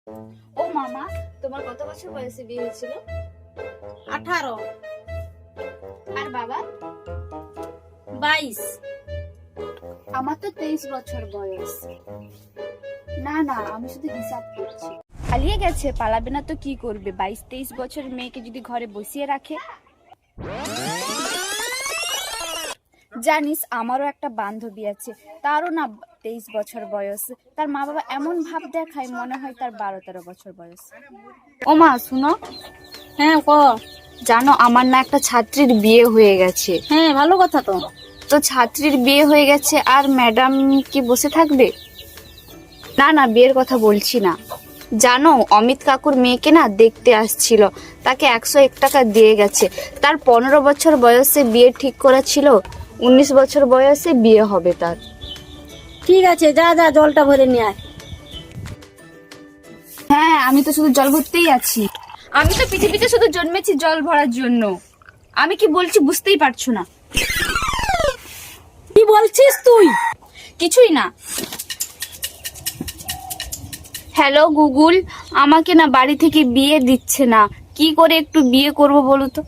ও মামা, তোমার কত বছর বয়সে বিয়ে হয়েছিল? 18, আর বাবা? 22। আমার তো 23 বছর বয়স। না না, আমি শুধু হিসাব করছি। পালিয়ে গেছে, পালাবে না তো কি করবে? 22-23 বছর মেয়েকে যদি ঘরে বসিয়ে রাখে। জানিস, আমারও একটা বান্ধবী আছে, তারও না 23 বছর বয়স। তার মা বাবা এমন ভাব দেখায় মনে হয় তার 12-13 বছর বয়স। ও মা শুনো, হ্যাঁ ক। জানো আমার না একটা ছাত্রীর বিয়ে হয়ে গেছে। হ্যাঁ, ভালো কথা তো। তো ছাত্রীর বিয়ে হয়ে গেছে আর ম্যাডাম কি বসে থাকবে? না না, বিয়ের কথা বলছি না। জানো, অমিত কাকুর মেয়েকে না দেখতে আসছিল, তাকে 101 টাকা দিয়ে গেছে। তার 15 বছর বয়সে বিয়ে ঠিক করা ছিল, 19 বছর বয়সে বিয়ে হবে তার। ঠিক আছে, যা যা জলটা ভরে নিয়ে আয়। হ্যাঁ, আমি তো শুধু জল ভরতেই আছি। আমি তো পৃথিবীতে শুধু জন্মেছি জল ভরার জন্য। আমি কি বলছি বুঝতেই পারছো না? কি বলছিস তুই? কিছুই না। হ্যালো গুগল, আমাকে না বাড়ি থেকে বিয়ে দিচ্ছে না, কি করে একটু বিয়ে করব বলো তো?